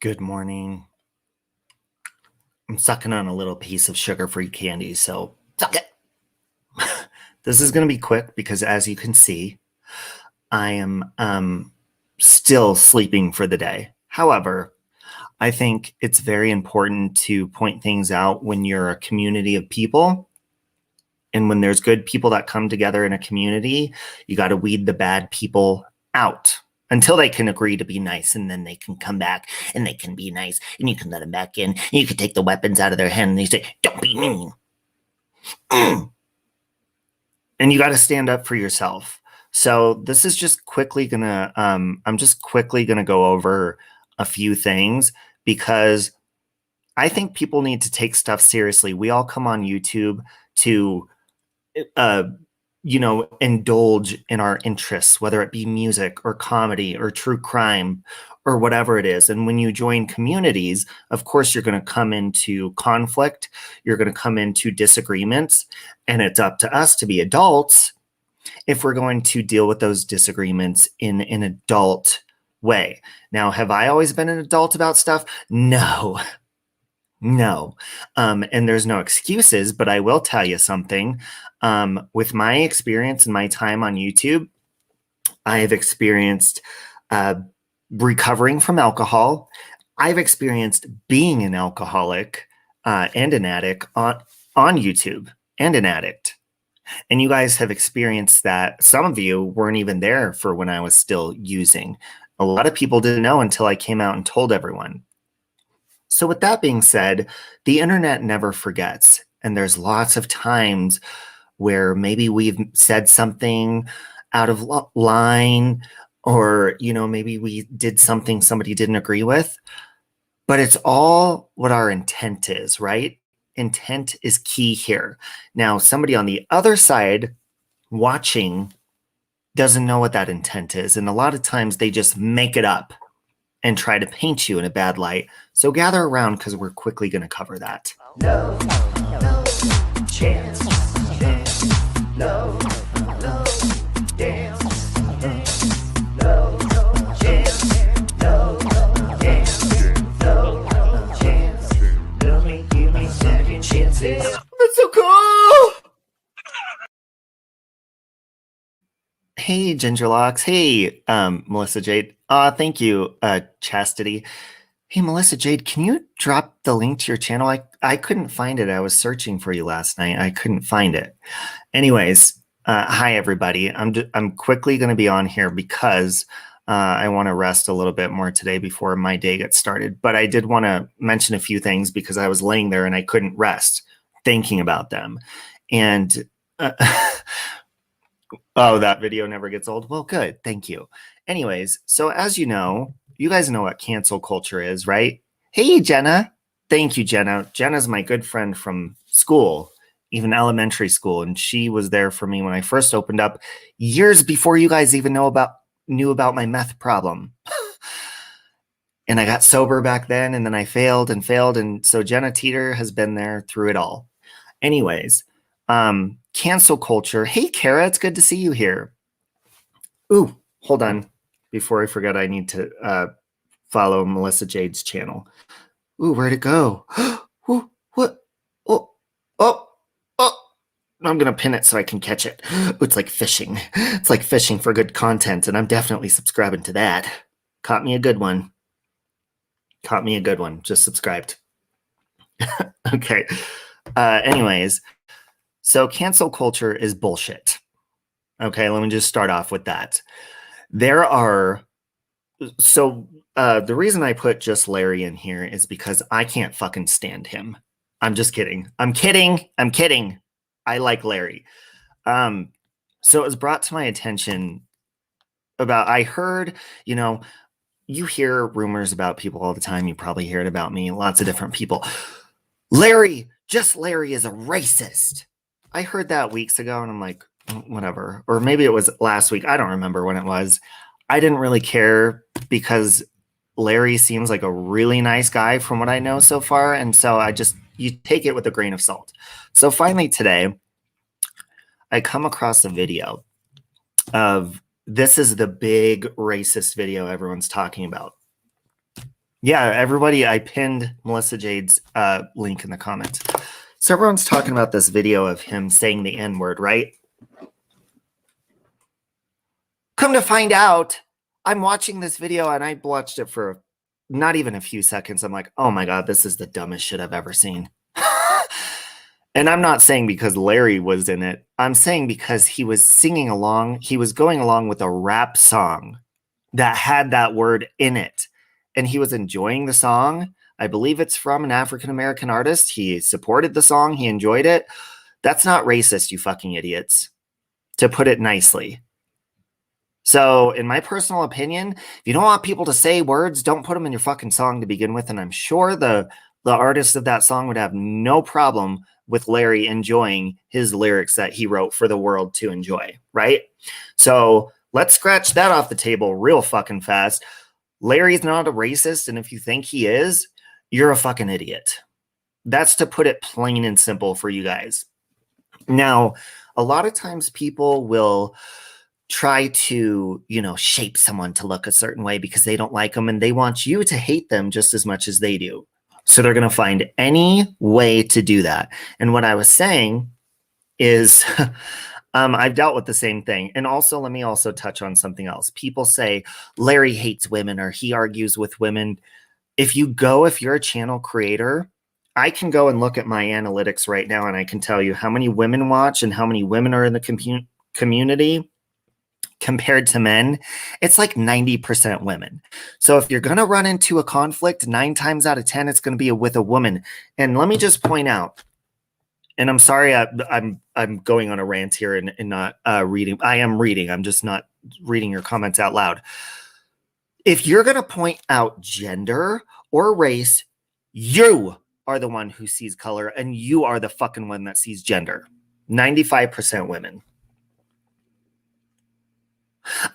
Good morning. I'm sucking on a little piece of sugar-free candy, so suck it. This is going to be quick because, as you can see, I am still sleeping for the day. However, I think it's very important to point things out when you're a community of people. And when there's good people that come together in a community, you got to weed the bad people out until they can agree to be nice, and then they can come back and they can be nice, and you can let them back in, and you can take the weapons out of their hand and you say, don't be mean. And you got to stand up for yourself. So this is just quickly gonna I'm just quickly gonna go over a few things because I think people need to take stuff seriously. We all come on YouTube to indulge in our interests, whether it be music or comedy or true crime or whatever it is. And when you join communities, of course, you're going to come into conflict. You're going to come into disagreements. And it's up to us to be adults if we're going to deal with those disagreements in an adult way. Now, have I always been an adult about stuff? No. And there's no excuses, but I will tell you something. With my experience and my time on YouTube, I have experienced recovering from alcohol. I've experienced being an alcoholic and an addict on YouTube and an addict. And you guys have experienced that. Some of you weren't even there for when I was still using. A lot of people didn't know until I came out and told everyone. So with that being said, the internet never forgets. And there's lots of times where maybe we've said something out of line, or, maybe we did something somebody didn't agree with. But it's all what our intent is, right? Intent is key here. Now, somebody on the other side watching doesn't know what that intent is. And a lot of times they just make it up and try to paint you in a bad light. So gather around because we're quickly going to cover that. No chance. No dance. No chance. No dance. No chance. Don't give me second chances. That's so cool. Hey, Gingerlocks. Hey, Melissa Jade. Thank you, Chastity. Hey, Melissa Jade, can you drop the link to your channel? I couldn't find it. I was searching for you last night. I couldn't find it. Anyways, hi, everybody. I'm quickly going to be on here because I want to rest a little bit more today before my day gets started. But I did want to mention a few things because I was laying there and I couldn't rest thinking about them. And oh, that video never gets old. Well, good. Thank you. Anyways, so as you know, you guys know what cancel culture is, right? Hey, Jenna. Thank you, Jenna. Jenna's my good friend from school, even elementary school. And she was there for me when I first opened up years before you guys even knew about my meth problem. And I got sober back then, and then I failed. And so Jenna Teeter has been there through it all. Anyways, cancel culture. Hey, Kara, it's good to see you here. Ooh, hold on. Before I forget, I need to follow Melissa Jade's channel. Ooh, where'd it go? Ooh, what? Oh. I'm going to pin it so I can catch it. Ooh, it's like fishing. It's like fishing for good content, and I'm definitely subscribing to that. Caught me a good one. Just subscribed. Okay. Anyways, so cancel culture is bullshit. Okay, let me just start off with that. The reason I put just Larry in here is because I can't fucking stand him. I'm just kidding. I'm kidding. I like Larry. So it was brought to my attention I heard, you hear rumors about people all the time. You probably hear it about me, lots of different people. Larry is a racist. I heard that weeks ago and I'm like, whatever. Or maybe it was last week. I don't remember when it was. I didn't really care because Larry seems like a really nice guy from what I know so far. And so you take it with a grain of salt. So finally today, I come across a video of, this is the big racist video everyone's talking about. Yeah, everybody, I pinned Melissa Jade's link in the comments. So everyone's talking about this video of him saying the N-word, right? Come to find out, I'm watching this video and I watched it for not even a few seconds. I'm like, oh my God, this is the dumbest shit I've ever seen. And I'm not saying because Larry was in it. I'm saying because he was singing along. He was going along with a rap song that had that word in it. And he was enjoying the song. I believe it's from an African-American artist. He supported the song. He enjoyed it. That's not racist, you fucking idiots, to put it nicely. So in my personal opinion, if you don't want people to say words, don't put them in your fucking song to begin with. And I'm sure the artist of that song would have no problem with Larry enjoying his lyrics that he wrote for the world to enjoy, right? So let's scratch that off the table real fucking fast. Larry's not a racist, and if you think he is, you're a fucking idiot. That's to put it plain and simple for you guys. Now, a lot of times people will try to, shape someone to look a certain way because they don't like them and they want you to hate them just as much as they do. So they're going to find any way to do that. And what I was saying is I've dealt with the same thing. And also, let me also touch on something else. People say Larry hates women or he argues with women. If you're a channel creator, I can go and look at my analytics right now and I can tell you how many women watch and how many women are in the community compared to men. It's like 90% women. So if you're going to run into a conflict, 9 times out of 10, it's going to be with a woman. And let me just point out, and I'm sorry, I'm going on a rant here and not reading. I am reading. I'm just not reading your comments out loud. If you're going to point out gender or race, you are the one who sees color and you are the fucking one that sees gender. 95% women.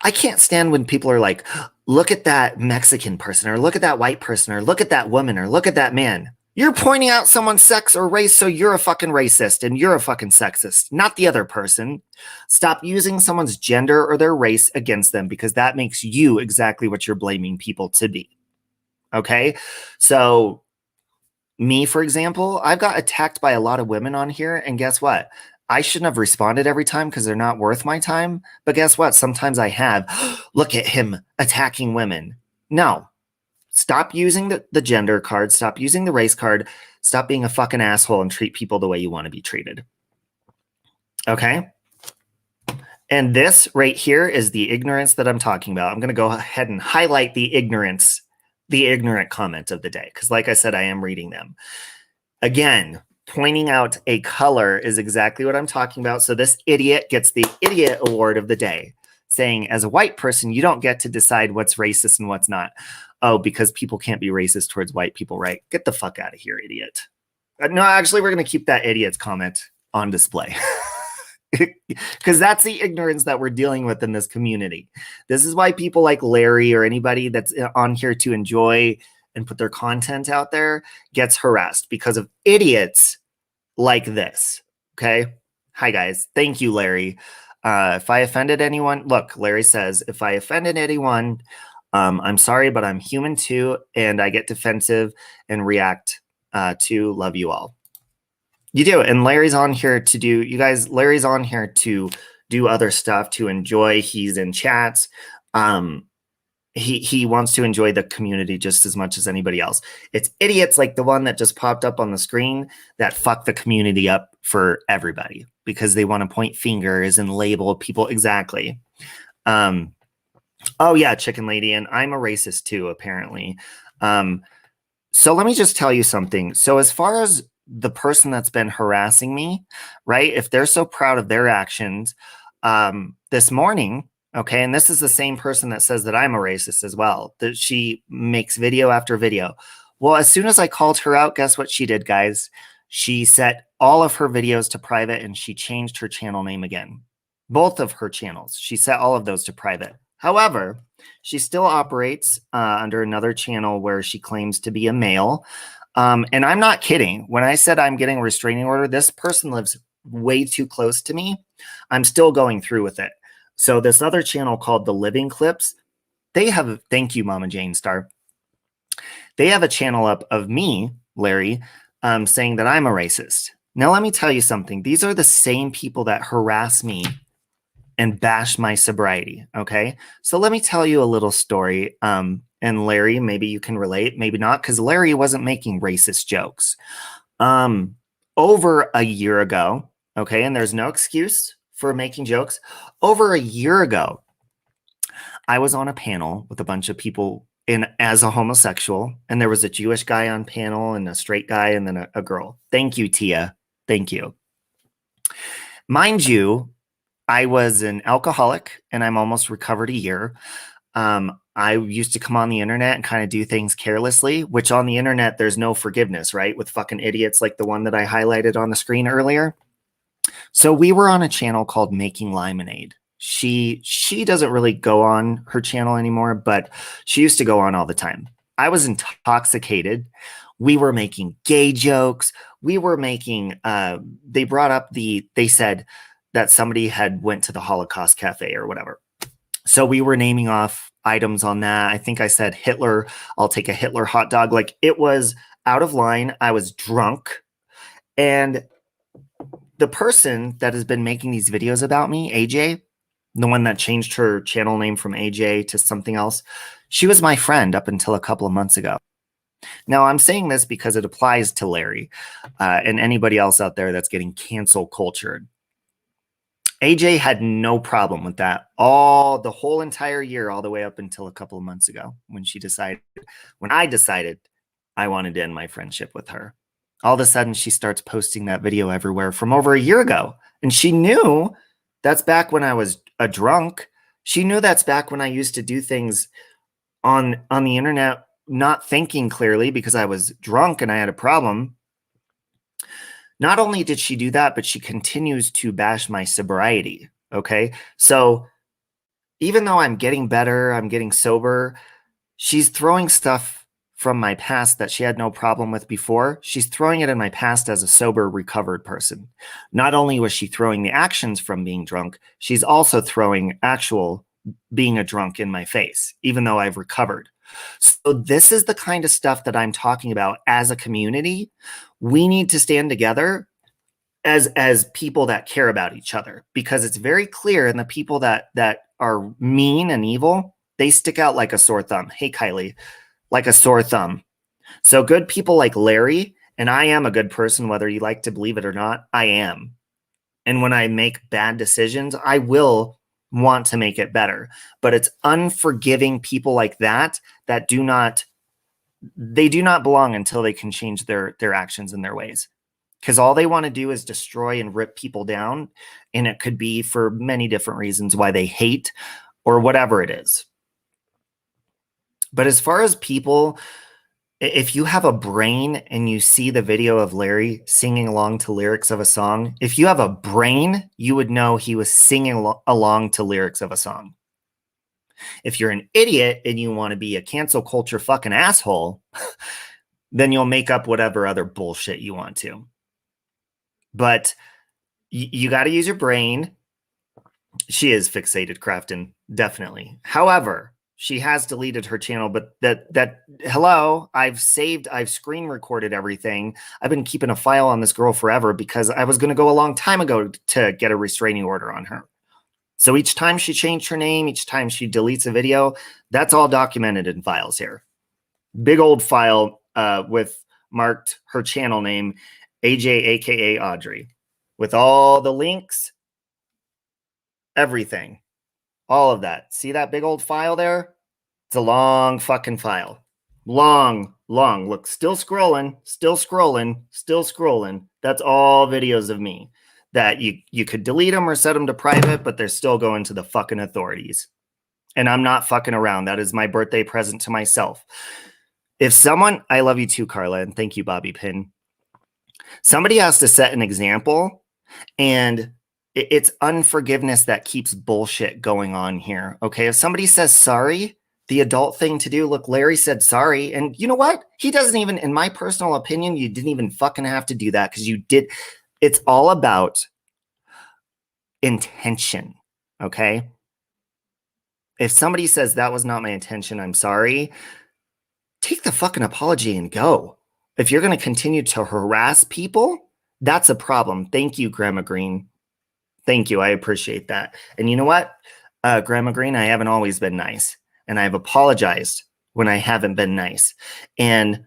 I can't stand when people are like, look at that Mexican person or look at that white person or look at that woman or look at that man. You're pointing out someone's sex or race, so you're a fucking racist and you're a fucking sexist, not the other person. Stop using someone's gender or their race against them because that makes you exactly what you're blaming people to be. Okay? So me, for example, I've got attacked by a lot of women on here, and guess what? I shouldn't have responded every time because they're not worth my time. But guess what? Sometimes I have. Look at him attacking women. No. Stop using the gender card. Stop using the race card. Stop being a fucking asshole and treat people the way you want to be treated. Okay? And this right here is the ignorance that I'm talking about. I'm going to go ahead and highlight the ignorant comment of the day. Because like I said, I am reading them. Again, pointing out a color is exactly what I'm talking about. So this idiot gets the idiot award of the day, saying as a white person, you don't get to decide what's racist and what's not. Oh, because people can't be racist towards white people, right? Get the fuck out of here, idiot. No, actually, we're going to keep that idiot's comment on display. Because that's the ignorance that we're dealing with in this community. This is why people like Larry or anybody that's on here to enjoy and put their content out there gets harassed because of idiots like this. Okay. Hi, guys. Thank you, Larry. If I offended anyone, look, Larry says, if I offended anyone, I'm sorry, but I'm human too. And I get defensive and react to love you all. You do. And Larry's on here to do, you guys, Larry's on here to do other stuff, to enjoy. He's in chats. He wants to enjoy the community just as much as anybody else. It's idiots like the one that just popped up on the screen that fuck the community up for everybody because they want to point fingers and label people. Exactly. Oh yeah, Chicken Lady. And I'm a racist too, apparently. So let me just tell you something. So as far as the person that's been harassing me, right? If they're so proud of their actions, this morning, okay, and this is the same person that says that I'm a racist as well, that she makes video after video. Well, as soon as I called her out, guess what she did, guys? She set all of her videos to private and she changed her channel name again. Both of her channels. She set all of those to private. However, she still operates under another channel where she claims to be a male. And I'm not kidding. When I said I'm getting a restraining order, this person lives way too close to me. I'm still going through with it. So this other channel called The Living Clips, they have, thank you, Mama Jane Star. They have a channel up of me, Larry, saying that I'm a racist. Now, let me tell you something. These are the same people that harass me and bash my sobriety. Okay. So let me tell you a little story. And Larry, maybe you can relate, maybe not, because Larry wasn't making racist jokes. Over a year ago, okay, and there's no excuse for making jokes. Over a year ago, I was on a panel with a bunch of people as a homosexual, and there was a Jewish guy on panel and a straight guy and then a girl. Thank you, Tia. Thank you. Mind you, I was an alcoholic and I'm almost recovered a year. I used to come on the internet and kind of do things carelessly, which on the internet, there's no forgiveness, right? With fucking idiots like the one that I highlighted on the screen earlier. So we were on a channel called Making Lemonade. She doesn't really go on her channel anymore, but she used to go on all the time. I was intoxicated. We were making gay jokes. We were making, they brought up they said that somebody had went to the Holocaust Cafe or whatever. So we were naming off items on that. I think I said Hitler, I'll take a Hitler hot dog. Like, it was out of line. I was drunk. And the person that has been making these videos about me, AJ, the one that changed her channel name from AJ to something else, she was my friend up until a couple of months ago. Now, I'm saying this because it applies to Larry and anybody else out there that's getting cancel cultured. AJ had no problem with that the whole entire year, all the way up until a couple of months ago when I decided I wanted to end my friendship with her. All of a sudden, she starts posting that video everywhere from over a year ago. And she knew that's back when I was a drunk. She knew that's back when I used to do things on the internet, not thinking clearly because I was drunk and I had a problem. Not only did she do that, but she continues to bash my sobriety. Okay. So even though I'm getting better, I'm getting sober, she's throwing stuff from my past that she had no problem with before. She's throwing it in my past as a sober, recovered person. Not only was she throwing the actions from being drunk, she's also throwing actual being a drunk in my face, even though I've recovered. So this is the kind of stuff that I'm talking about. As a community, we need to stand together as people that care about each other, because it's very clear, and the people that are mean and evil, they stick out like a sore thumb. Hey, Kylie, like a sore thumb. So good people like Larry, and I am a good person, whether you like to believe it or not, I am. And when I make bad decisions, I will want to make it better. But it's unforgiving people like that do not belong until they can change their actions and their ways. Because all they want to do is destroy and rip people down. And it could be for many different reasons why they hate or whatever it is. But as far as people, if you have a brain and you see the video of Larry singing along to lyrics of a song, if you have a brain, you would know he was singing along to lyrics of a song. If you're an idiot and you want to be a cancel culture fucking asshole, then you'll make up whatever other bullshit you want to. But you got to use your brain. She is fixated, Crafton, definitely. However, she has deleted her channel, but hello, I've screen recorded everything. I've been keeping a file on this girl forever because I was going to go a long time ago to get a restraining order on her. So each time she changed her name, each time she deletes a video, that's all documented in files here. Big old file with marked her channel name, AJ, aka Audrey, with all the links, everything. All of that. See that big old file there? It's a long fucking file. Long. Look, still scrolling. That's all videos of me that you could delete them or set them to private, but they're still going to the fucking authorities. And I'm not fucking around. That is my birthday present to myself. If someone, I love you too, Carla, and thank you, Bobby Pin. Somebody has to set an example, and it's unforgiveness that keeps bullshit going on here. Okay. If somebody says sorry, the adult thing to do, look, Larry said sorry. And you know what? He doesn't even, in my personal opinion, you didn't even fucking have to do that because you did. It's all about intention. Okay. If somebody says that was not my intention, I'm sorry. take the fucking apology and go. If you're going to continue to harass people, that's a problem. Thank you, Grandma Green. Thank you. I appreciate that. And you know what, Grandma Green, I haven't always been nice. And I've apologized when I haven't been nice. And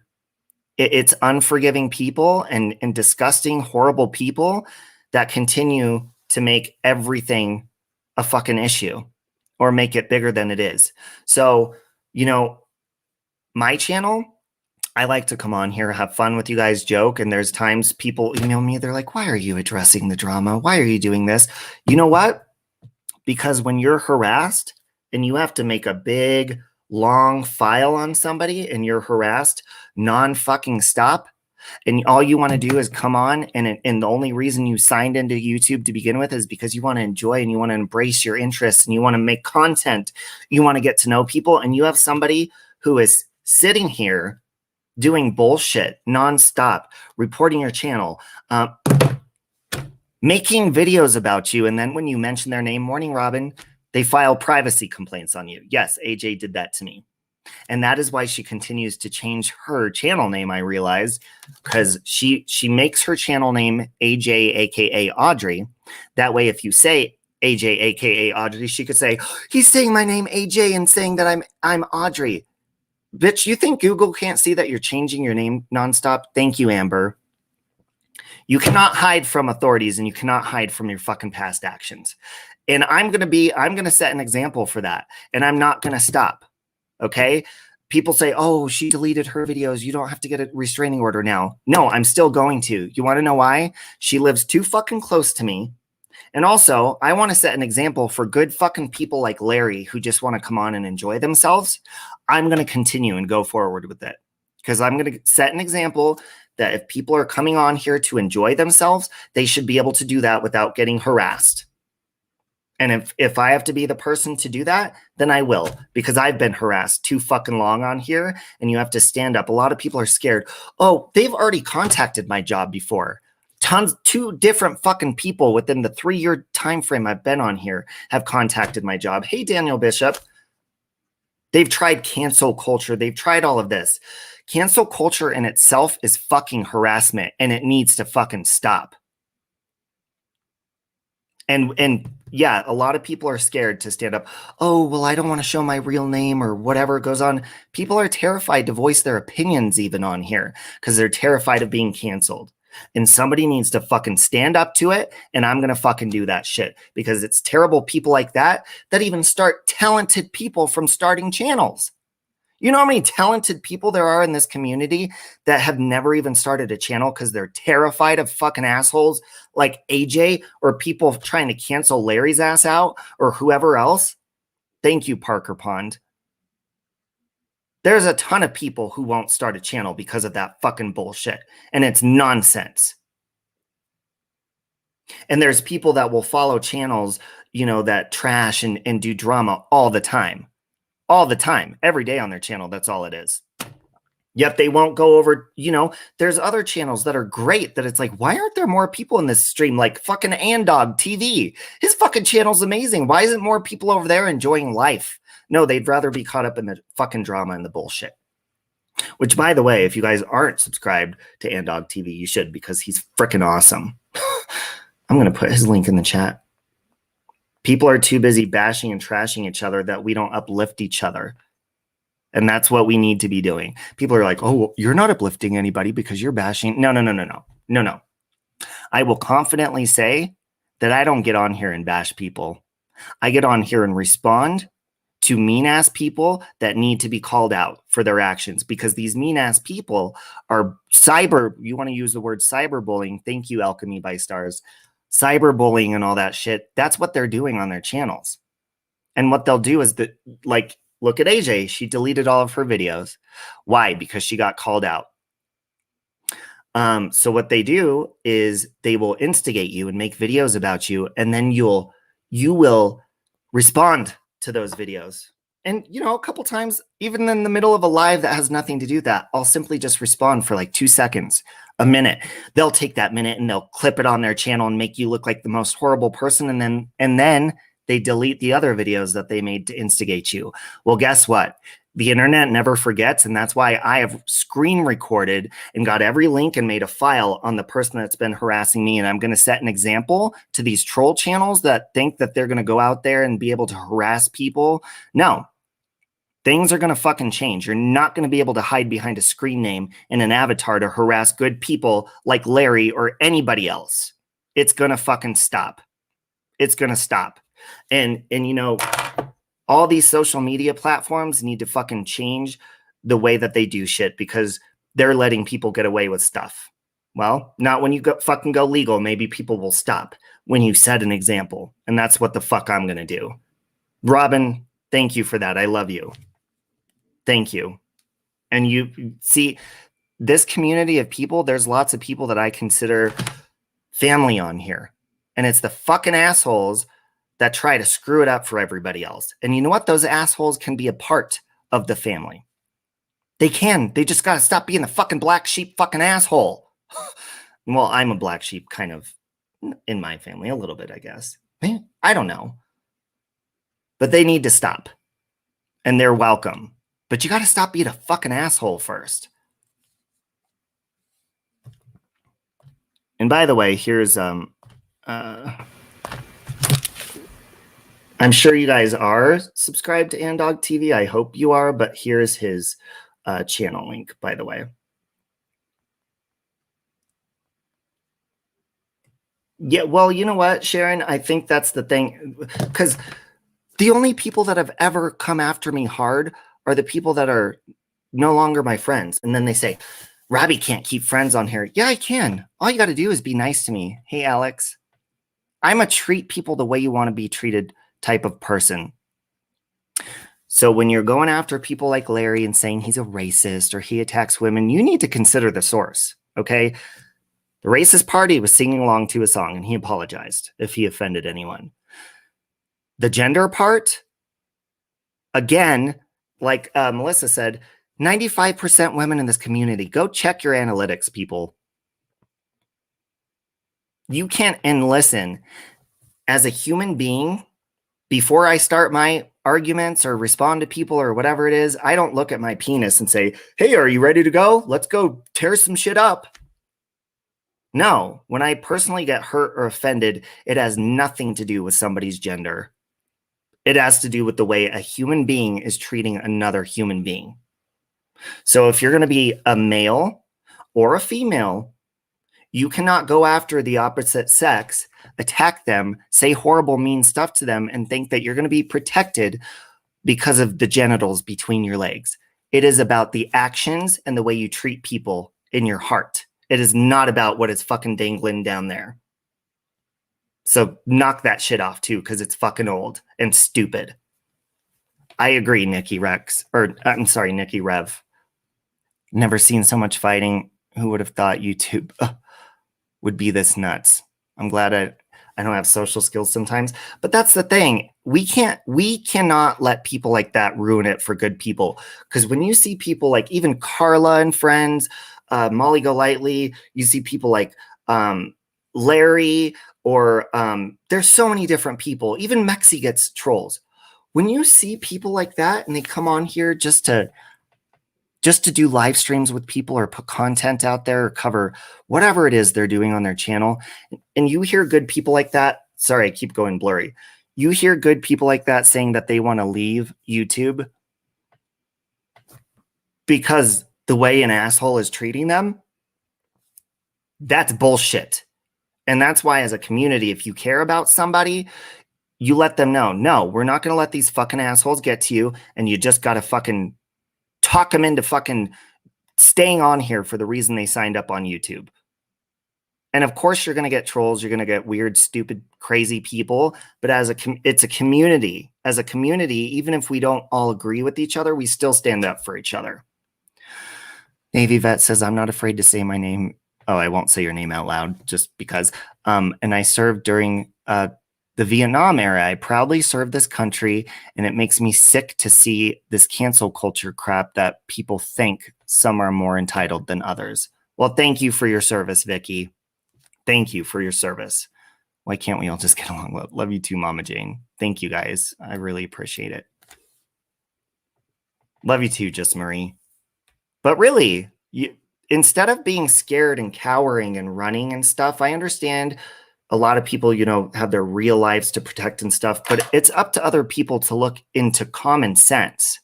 it's unforgiving people and disgusting, horrible people that continue to make everything a fucking issue or make it bigger than it is. So, you know, my channel, I like to come on here, have fun with you guys, joke. And there's times people email me, they're like, why are you addressing the drama? Why are you doing this? You know what? Because when you're harassed and you have to make a big, long file on somebody and you're harassed non-fucking stop, and all you want to do is come on, and the only reason you signed into YouTube to begin with is because you want to enjoy and you want to embrace your interests and you want to make content. You want to get to know people, and you have somebody who is sitting here doing bullshit nonstop, reporting your channel, making videos about you. And then when you mention their name, Morning Robin, they file privacy complaints on you. Yes, AJ did that to me. And that is why she continues to change her channel name, I realize, because she makes her channel name AJ, aka Audrey. That way, if you say AJ, aka Audrey, she could say, he's saying my name AJ and saying that I'm Audrey. Bitch, you think Google can't see that you're changing your name nonstop? Thank you, Amber. You cannot hide from authorities and you cannot hide from your fucking past actions. And I'm going to set an example for that. And I'm not going to stop. Okay. People say, oh, she deleted her videos. You don't have to get a restraining order now. No, I'm still going to. You want to know why? She lives too fucking close to me. And also, I want to set an example for good fucking people like Larry who just want to come on and enjoy themselves. I'm going to continue and go forward with it because I'm going to set an example that if people are coming on here to enjoy themselves, they should be able to do that without getting harassed. And if I have to be the person to do that, then I will, because I've been harassed too fucking long on here and you have to stand up. A lot of people are scared. Oh, they've already contacted my job before. Two different fucking people within the 3-year time frame I've been on here have contacted my job. Hey, Daniel Bishop. They've tried cancel culture. They've tried all of this. Cancel culture in itself is fucking harassment and it needs to fucking stop. And yeah, a lot of people are scared to stand up. Oh, well, I don't want to show my real name or whatever goes on. People are terrified to voice their opinions even on here because they're terrified of being canceled. And somebody needs to fucking stand up to it. And I'm going to fucking do that shit because it's terrible people like that even start talented people from starting channels. You know how many talented people there are in this community that have never even started a channel because they're terrified of fucking assholes like AJ or people trying to cancel Larry's ass out or whoever else? Thank you, Parker Pond. There's a ton of people who won't start a channel because of that fucking bullshit. And it's nonsense. And there's people that will follow channels, you know, that trash and do drama all the time. All the time, every day on their channel. That's all it is. Yet they won't go over, you know, there's other channels that are great that it's like, why aren't there more people in this stream? Like fucking Andog TV. His fucking channel's amazing. Why isn't more people over there enjoying life? No, they'd rather be caught up in the fucking drama and the bullshit. Which, by the way, if you guys aren't subscribed to Andog TV, you should because he's freaking awesome. I'm going to put his link in the chat. People are too busy bashing and trashing each other that we don't uplift each other. And that's what we need to be doing. People are like, oh, you're not uplifting anybody because you're bashing. No. I will confidently say that I don't get on here and bash people. I get on here and respond to mean-ass people that need to be called out for their actions because these mean-ass people are you want to use the word cyberbullying. Thank you, Alchemy by Stars. Cyberbullying and all that shit. That's what they're doing on their channels. And what they'll do is that, like, look at AJ. She deleted all of her videos. Why? Because she got called out. So what they do is they will instigate you and make videos about you. And then you will respond to those videos. And, you know, a couple times, even in the middle of a live that has nothing to do with that, I'll simply just respond for like 2 seconds, a minute. They'll take that minute and they'll clip it on their channel and make you look like the most horrible person. And then they delete the other videos that they made to instigate you. Well, guess what? The internet never forgets, and that's why I have screen recorded and got every link and made a file on the person that's been harassing me. And I'm going to set an example to these troll channels that think that they're going to go out there and be able to harass people. No, things are going to fucking change. You're not going to be able to hide behind a screen name and an avatar to harass good people like Larry or anybody else. It's going to fucking stop. It's going to stop. And you know, all these social media platforms need to fucking change the way that they do shit because they're letting people get away with stuff. Well, not when you fucking go legal. Maybe people will stop when you set an example. And that's what the fuck I'm going to do. Robin, thank you for that. I love you. Thank you. And you see, this community of people, there's lots of people that I consider family on here. And it's the fucking assholes that try to screw it up for everybody else. And you know what? Those assholes can be a part of the family. They can. They just got to stop being the fucking black sheep fucking asshole. Well, I'm a black sheep kind of in my family, a little bit, I guess. I don't know. But they need to stop. And they're welcome. But you got to stop being a fucking asshole first. And by the way, here's I'm sure you guys are subscribed to Andog TV. I hope you are, but here's his channel link, by the way. Yeah, well, you know what, Sharon? I think that's the thing. Because the only people that have ever come after me hard are the people that are no longer my friends. And then they say, Robbie can't keep friends on here. Yeah, I can. All you got to do is be nice to me. Hey, Alex. I'm a treat people the way you want to be treated type of person. So when you're going after people like Larry and saying he's a racist or he attacks women, you need to consider the source, okay? The racist party was singing along to a song and he apologized if he offended anyone. The gender part, again, like Melissa said, 95% women in this community. Go check your analytics, people. You can't, and listen, as a human being, before I start my arguments or respond to people or whatever it is, I don't look at my penis and say, hey, are you ready to go? Let's go tear some shit up. No, when I personally get hurt or offended, it has nothing to do with somebody's gender. It has to do with the way a human being is treating another human being. So if you're going to be a male or a female, you cannot go after the opposite sex, attack them, say horrible, mean stuff to them, and think that you're going to be protected because of the genitals between your legs. It is about the actions and the way you treat people in your heart. It is not about what is fucking dangling down there. So knock that shit off too, because it's fucking old and stupid. I agree, Nikki Rex, or I'm sorry, Nikki Rev. Never seen so much fighting. Who would have thought YouTube would be this nuts? I'm glad I don't have social skills sometimes, but that's the thing. We cannot let people like that ruin it for good people. Because when you see people like even Carla and friends, Molly Golightly, you see people like Larry, or there's so many different people. Even Mexi gets trolls. When you see people like that and they come on here just to do live streams with people or put content out there or cover whatever it is they're doing on their channel, and you hear good people like that, sorry, I keep going blurry. You hear good people like that saying that they want to leave YouTube because the way an asshole is treating them, that's bullshit. And that's why as a community, if you care about somebody, you let them know, no, we're not going to let these fucking assholes get to you, and you just got to fucking talk them into fucking staying on here for the reason they signed up on YouTube. And of course, you're going to get trolls. You're going to get weird, stupid, crazy people. But it's a community. As a community, even if we don't all agree with each other, we still stand up for each other. Navy Vet says, I'm not afraid to say my name. Oh, I won't say your name out loud just because. And I served during the Vietnam era. I proudly served this country, and it makes me sick to see this cancel culture crap that people think some are more entitled than others. Well, thank you for your service, Vicky. Thank you for your service. Why can't we all just get along? Love you too, Mama Jane. Thank you, guys. I really appreciate it. Love you too, Just Marie. But really, instead of being scared and cowering and running and stuff, I understand a lot of people, have their real lives to protect and stuff, but it's up to other people to look into common sense.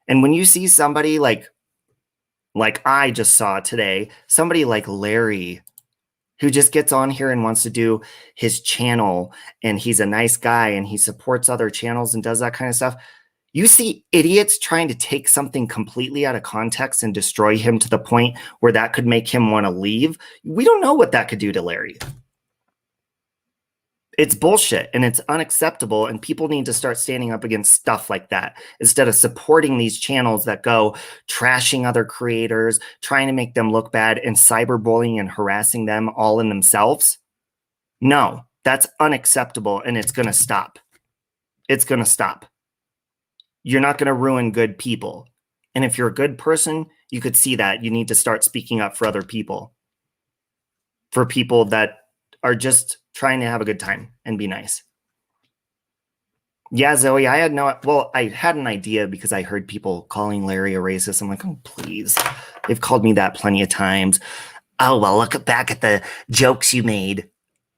And when you see somebody like I just saw today, somebody like Larry, who just gets on here and wants to do his channel, and he's a nice guy and he supports other channels and does that kind of stuff. You see idiots trying to take something completely out of context and destroy him to the point where that could make him want to leave. We don't know what that could do to Larry. It's bullshit and it's unacceptable, and people need to start standing up against stuff like that instead of supporting these channels that go trashing other creators, trying to make them look bad, and cyberbullying and harassing them all in themselves. No, that's unacceptable, and it's going to stop. It's going to stop. You're not going to ruin good people. And if you're a good person, you could see that you need to start speaking up for other people, for people that are just trying to have a good time and be nice. Yeah, Zoe, I had an idea because I heard people calling Larry a racist. I'm like, oh, please. They've called me that plenty of times. Oh, well, look back at the jokes you made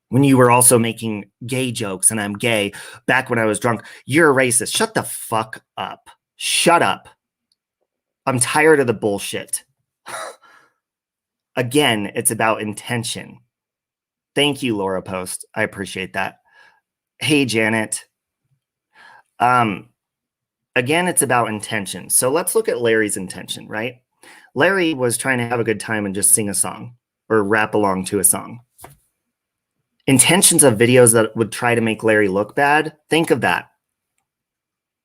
when you were also making gay jokes, and I'm gay back when I was drunk. You're a racist. Shut the fuck up. Shut up. I'm tired of the bullshit. Again, it's about intention. Thank you, Laura Post. I appreciate that. Hey, Janet. Again, it's about intention. So let's look at Larry's intention, right? Larry was trying to have a good time and just sing a song or rap along to a song. Intentions of videos that would try to make Larry look bad, think of that.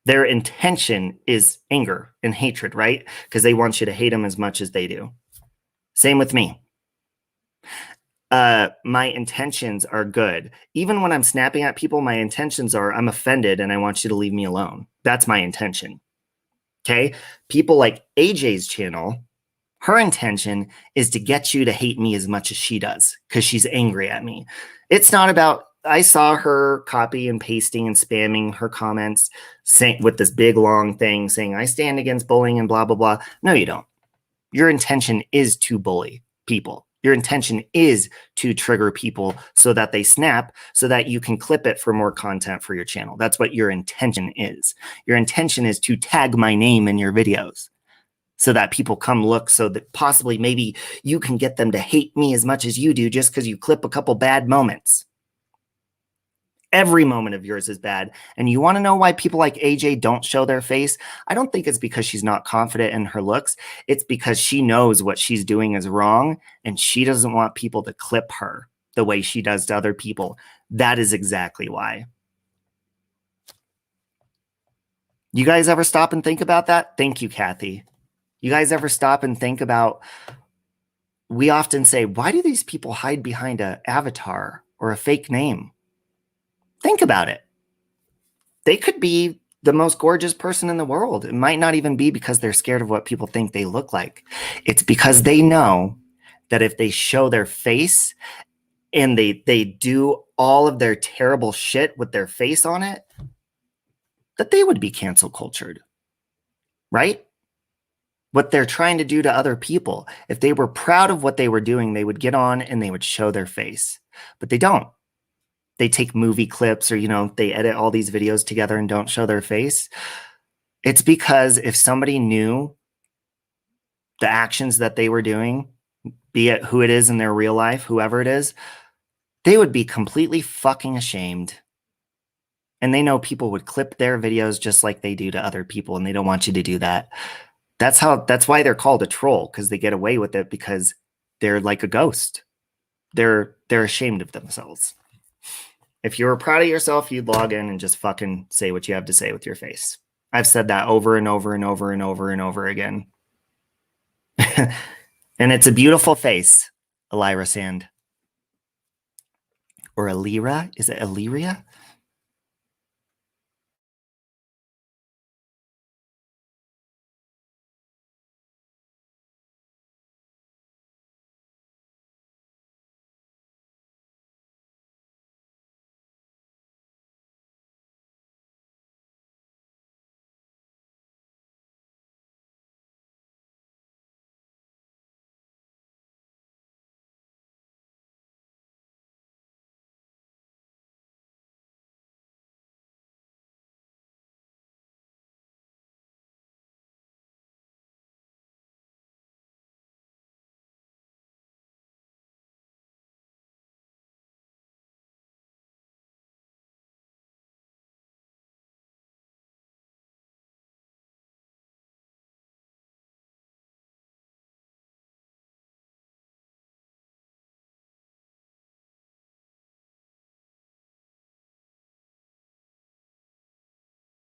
Their intention is anger and hatred, right? Because they want you to hate them as much as they do. Same with me. My intentions are good. Even when I'm snapping at people, my intentions are I'm offended and I want you to leave me alone. That's my intention. Okay? People like AJ's channel, her intention is to get you to hate me as much as she does because she's angry at me. It's not about, I saw her copy and pasting and spamming her comments with this big long thing saying, I stand against bullying and blah, blah, blah. No, you don't. Your intention is to bully people. Your intention is to trigger people so that they snap, so that you can clip it for more content for your channel. That's what your intention is. Your intention is to tag my name in your videos so that people come look, so that possibly maybe you can get them to hate me as much as you do just because you clip a couple bad moments. Every moment of yours is bad. And you want to know why people like AJ don't show their face? I don't think it's because she's not confident in her looks. It's because she knows what she's doing is wrong, and she doesn't want people to clip her the way she does to other people. That is exactly why. You guys ever stop and think about that? Thank you, Kathy. You guys ever stop and think about, we often say, why do these people hide behind an avatar or a fake name? Think about it. They could be the most gorgeous person in the world. It might not even be because they're scared of what people think they look like. It's because they know that if they show their face and they do all of their terrible shit with their face on it, that they would be cancel cultured, right? What they're trying to do to other people. If they were proud of what they were doing, they would get on and they would show their face, but they don't. They take movie clips, or, they edit all these videos together and don't show their face. It's because if somebody knew the actions that they were doing, be it who it is in their real life, whoever it is, they would be completely fucking ashamed. And they know people would clip their videos just like they do to other people, and they don't want you to do that. That's why they're called a troll, because they get away with it because they're like a ghost. They're ashamed of themselves. If you were proud of yourself, you'd log in and just fucking say what you have to say with your face. I've said that over and over and over and over and over again. And it's a beautiful face, Elira Sand. Or Elira? Is it Illyria?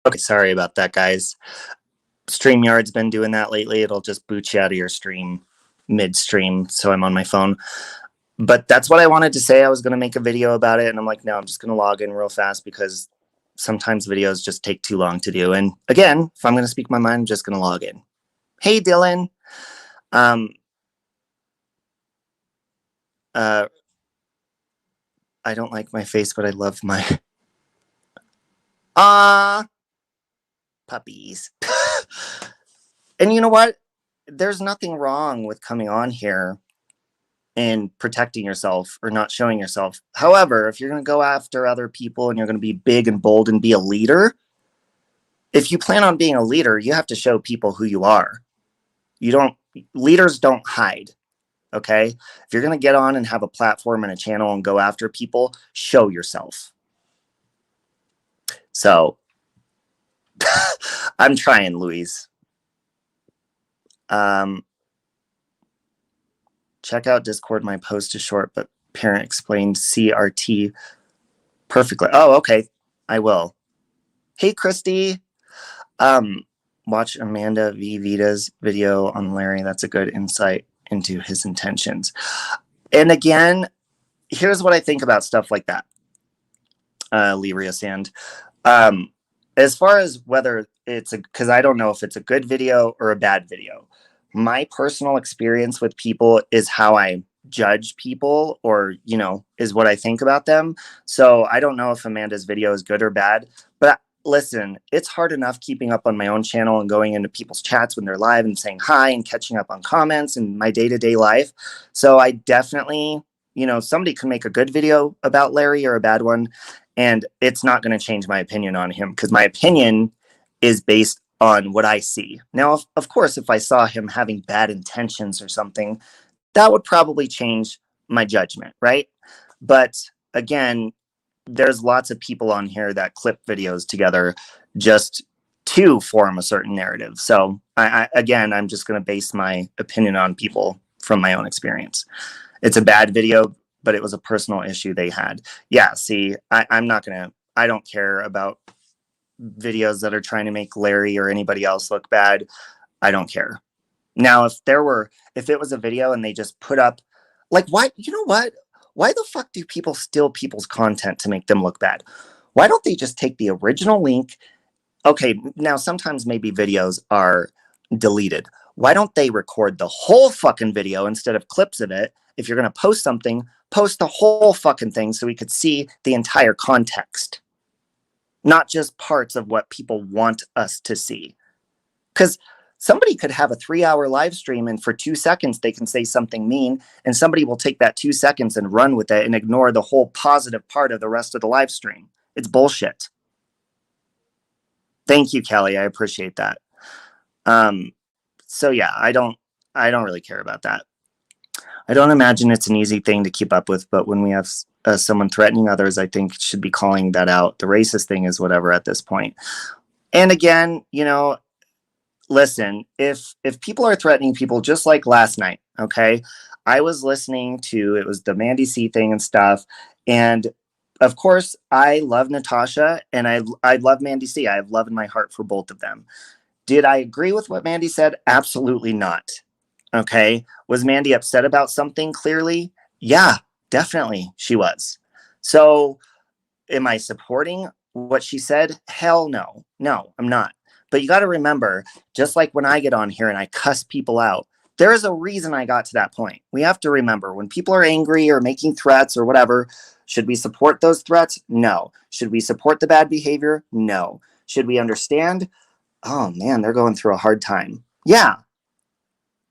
Okay, sorry about that, guys. StreamYard's been doing that lately. It'll just boot you out of your stream midstream, so I'm on my phone. But that's what I wanted to say. I was going to make a video about it, and I'm like, no, I'm just going to log in real fast because sometimes videos just take too long to do. And again, if I'm going to speak my mind, I'm just going to log in. Hey, Dylan. I don't like my face, but I love my puppies. And you know what? There's nothing wrong with coming on here and protecting yourself or not showing yourself. However, if you're going to go after other people and you're going to be big and bold and be a leader, if you plan on being a leader, you have to show people who you are. Leaders don't hide. Okay. If you're going to get on and have a platform and a channel and go after people, show yourself. So I'm trying, Louise. Check out Discord. My post is short, but parent explained CRT perfectly. Oh, okay. I will. Hey, Christy. Watch Amanda V. Vita's video on Larry. That's a good insight into his intentions. And again, here's what I think about stuff like that. Lyria Sand. As far as whether because I don't know if it's a good video or a bad video. My personal experience with people is how I judge people, or, is what I think about them. So I don't know if Amanda's video is good or bad, but listen, it's hard enough keeping up on my own channel and going into people's chats when they're live and saying hi and catching up on comments and my day-to-day life. So I definitely, somebody can make a good video about Larry or a bad one, and it's not going to change my opinion on him, because my opinion is based on what I see. Now, of course, if I saw him having bad intentions or something, that would probably change my judgment, right? But again, there's lots of people on here that clip videos together just to form a certain narrative. So I'm just going to base my opinion on people from my own experience. It's a bad video, but it was a personal issue they had. Yeah, see, I don't care about videos that are trying to make Larry or anybody else look bad. I don't care. Now, if it was a video and they just put up, like, why, you know what? Why the fuck do people steal people's content to make them look bad? Why don't they just take the original link? Okay, now sometimes maybe videos are deleted. Why don't they record the whole fucking video instead of clips of it? If you're going to post something, post the whole fucking thing so we could see the entire context, not just parts of what people want us to see. Because somebody could have a 3-hour live stream and for 2 seconds they can say something mean, and somebody will take that 2 seconds and run with it and ignore the whole positive part of the rest of the live stream. It's bullshit. Thank you, Kelly. I appreciate that. So yeah, I don't really care about that. I don't imagine it's an easy thing to keep up with, but when we have someone threatening others, I think should be calling that out. The racist thing is whatever at this point. And again, listen, if people are threatening people, just like last night, okay, I was listening to, it was the Mandy C thing and stuff, and of course I love Natasha and I love Mandy C. I have love in my heart for both of them. Did I agree with what Mandy said? Absolutely not. Okay, was Mandy upset about something? Clearly, yeah, definitely she was. So am I supporting what she said? Hell no. No, I'm not. But you got to remember, just like when I get on here and I cuss people out, there is a reason I got to that point. We have to remember, when people are angry or making threats or whatever, should we support those threats? No. Should we support the bad behavior? No. Should we understand? Oh man, they're going through a hard time. Yeah.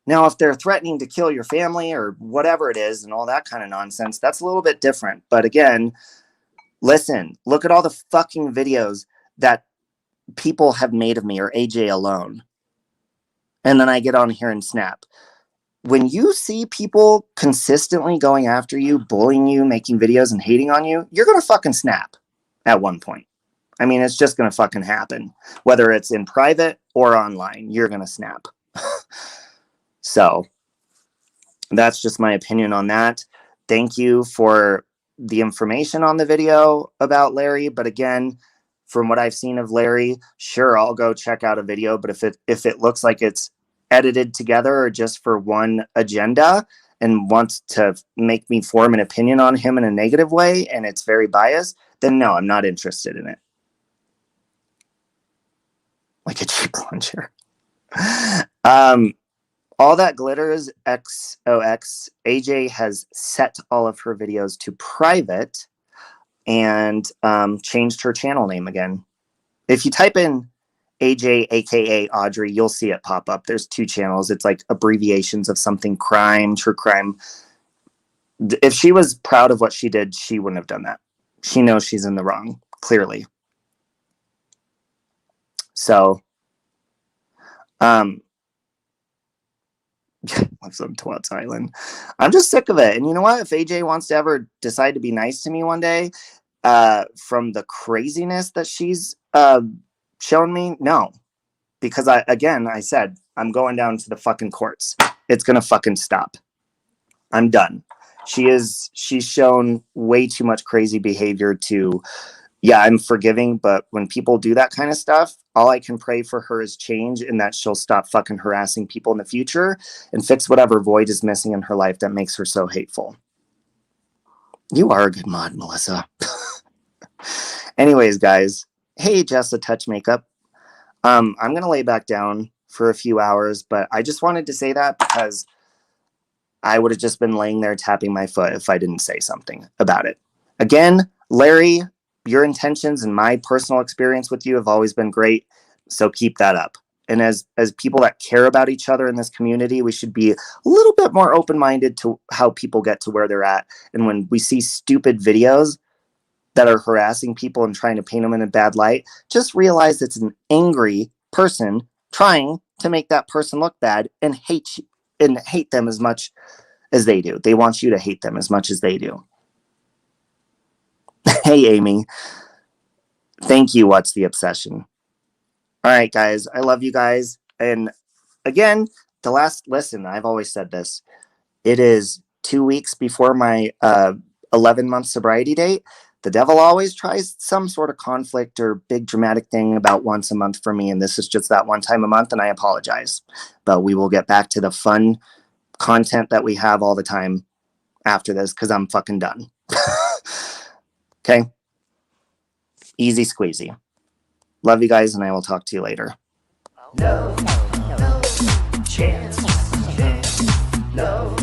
Now, if they're threatening to kill your family or whatever it is and all that kind of nonsense, that's a little bit different. But again, listen, look at all the fucking videos that people have made of me, or AJ alone. And then I get on here and snap. When you see people consistently going after you, bullying you, making videos and hating on you, you're going to fucking snap at one point. I mean, it's just going to fucking happen. Whether it's in private or online, you're going to snap. So that's just my opinion on that. Thank you for the information on the video about Larry. But again, from what I've seen of Larry, sure, I'll go check out a video. But if it looks like it's edited together or just for one agenda and wants to make me form an opinion on him in a negative way and it's very biased, then no, I'm not interested in it. Like a cheap launcher. All that glitters XOX. AJ has set all of her videos to private and changed her channel name again. If you type in AJ, aka Audrey, you'll see it pop up. There's 2 channels. It's like abbreviations of something crime, true crime. If she was proud of what she did, she wouldn't have done that. She knows she's in the wrong, clearly. So, lives on Twats Island. I'm just sick of it. And you know what? If AJ wants to ever decide to be nice to me one day, from the craziness that she's shown me, no. Because I said, I'm going down to the fucking courts. It's gonna fucking stop. I'm done. She's shown way too much crazy behavior to, yeah, I'm forgiving, but when people do that kind of stuff, all I can pray for her is change and that she'll stop fucking harassing people in the future and fix whatever void is missing in her life that makes her so hateful. You are a good mod, Melissa. Anyways, guys. Hey, Jessa Touch Makeup. I'm going to lay back down for a few hours, but I just wanted to say that because I would have just been laying there tapping my foot if I didn't say something about it. Again, Larry, your intentions and my personal experience with you have always been great, so keep that up. And as people that care about each other in this community, we should be a little bit more open-minded to how people get to where they're at. And when we see stupid videos that are harassing people and trying to paint them in a bad light, just realize it's an angry person trying to make that person look bad and hate them as much as they do. They want you to hate them as much as they do. Hey, Amy. Thank you. What's the obsession? All right, guys. I love you guys. And again, listen, I've always said this. It is 2 weeks before my 11-month sobriety date. The devil always tries some sort of conflict or big dramatic thing about once a month for me. And this is just that one time a month. And I apologize. But we will get back to the fun content that we have all the time after this because I'm fucking done. Okay? Easy squeezy. Love you guys, and I will talk to you later. No chance. No.